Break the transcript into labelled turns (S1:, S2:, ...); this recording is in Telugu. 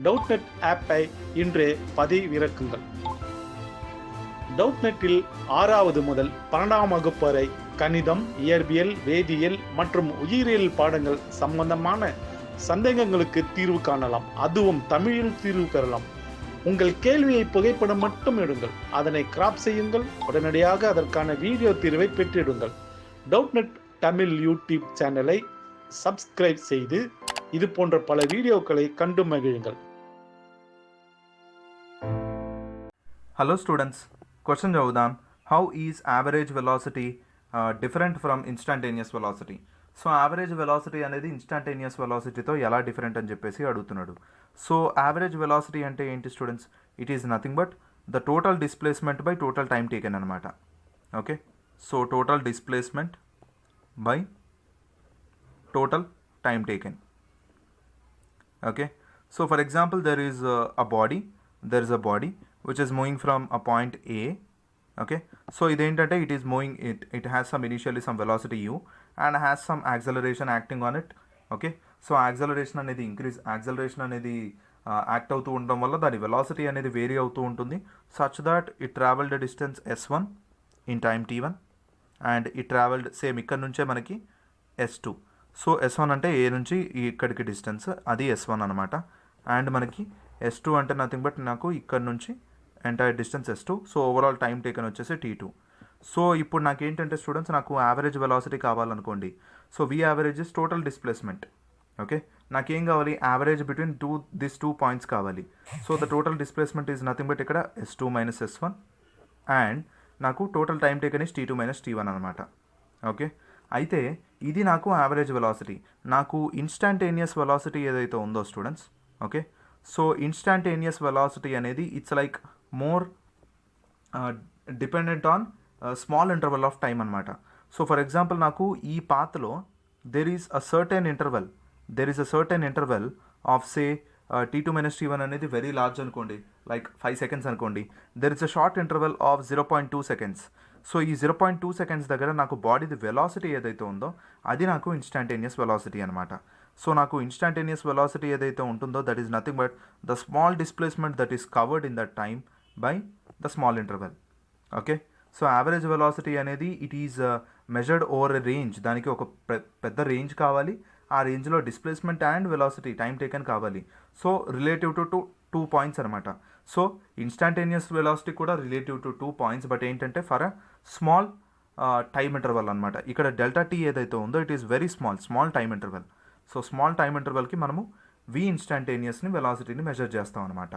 S1: டவுட்நெட் ஆப்பை இன்றே பதிவிறக்குங்கள். டவுட்நெட்டில் 6வது முதல் 12ஆம் வகுப்பு வரை கணிதம், இயற்பியல், வேதியியல் மற்றும் உயிரியல் பாடங்கள் சம்பந்தமான சந்தேகங்களுக்கு தீர்வு காணலாம். அதுவும் தமிழில் தீர்வு பெறலாம். உங்கள் கேள்வியை புகைப்படம் மட்டும் எடுங்கள், அதனை கிராப் செய்யுங்கள், உடனடியாக அதற்கான வீடியோ தீர்வை பெற்றிடுங்கள். டவுட்நெட் தமிழ் யூடியூப் சேனலை சப்ஸ்கிரைப் செய்து இது போன்ற பல வீடியோக்களை கண்டு மகிழுங்கள்.
S2: Hello students, question చదువుదాం. How is average velocity different from instantaneous velocity? So average velocity అనేది ఇన్స్టంటేనియస్ వెలాసిటీతో ఎలా డిఫరెంట్ అని చెప్పేసి అడుగుతున్నాడు. సో యావరేజ్ వెలాసిటీ అంటే ఏంటి students? It is nothing but the total displacement by total time taken అనమాట. Okay, so total displacement by total time taken. Okay, so for example there is a body which is moving from a point A. Okay, so ఇదేంటంటే it is moving, it has some initially some velocity u and has some acceleration acting on it. Okay, so acceleration అనేది యాక్ట్ అవుతూ ఉండడం వల్ల దాని వెలాసిటీ అనేది వేరీ అవుతూ ఉంటుంది, such that it travelled distance s1 in time t1 and it travelled same ఇక్కడ నుంచే మనకి s2. సో s1 అంటే ఏ నుంచి ఇక్కడికి డిస్టెన్స్, అది s1 అనమాట. అండ్ మనకి s2 అంటే నథింగ్ బట్ నాకు ఇక్కడ నుంచి entire distance s2. So overall time taken వచ్చేసి t2. సో ఇప్పుడు నాకు ఏంటంటే స్టూడెంట్స్, నాకు యావరేజ్ వెలాసిటీ కావాలనుకోండి. So V average is total displacement. Okay, నాకేం కావాలి? Average between this two points కావాలి. So the total displacement is nothing but ఇక్కడ s2 మైనస్ s1 అండ్ నాకు total time taken is t2 minus t1 అనమాట. ఓకే, అయితే ఇది నాకు యావరేజ్ వెలాసిటీ. నాకు ఇన్స్టాంటేనియస్ వెలాసిటీ ఏదైతే ఉందో students, okay, so instantaneous velocity అనేది it's like more dependent on small interval of time అనమాట. సో ఫర్ ఎగ్జాంపుల్ నాకు ఈ పాత్లో there is a certain interval of say t2 minus t1 అనేది వెరీ లార్జ్ అనుకోండి, లైక్ 5 సెకండ్స్ అనుకోండి. There is a short interval of 0.2 seconds. So ఈ 0.2 సెకండ్స్ దగ్గర నాకు బాడీది వెలాసిటీ ఏదైతే ఉందో అది నాకు ఇన్స్టాంటేనియస్ వెలాసిటీ అనమాట. సో నాకు ఇన్స్టాంటేనియస్ వెలాసిటీ ఏదైతే ఉంటుందో that is nothing but the small displacement that is covered in that time by the small interval. Okay, so average velocity అనేది it is measured over a range. దానికి ఒక పెద్ద రేంజ్ కావాలి, ఆ రేంజ్లో displacement and velocity time taken కావాలి. So relative to two points అనమాట. సో ఇన్స్టాంటేనియస్ వెలాసిటీ కూడా రిలేటివ్ టు 2 పాయింట్స్, బట్ ఏంటంటే for a small time interval అనమాట. ఇక్కడ డెల్టా టీ ఏదైతే ఉందో it is very small time interval. So small time ఇంటర్వల్కి మనము వి ఇన్స్టాంటేనియస్ని వెలాసిటీని మెజర్ చేస్తాం అనమాట.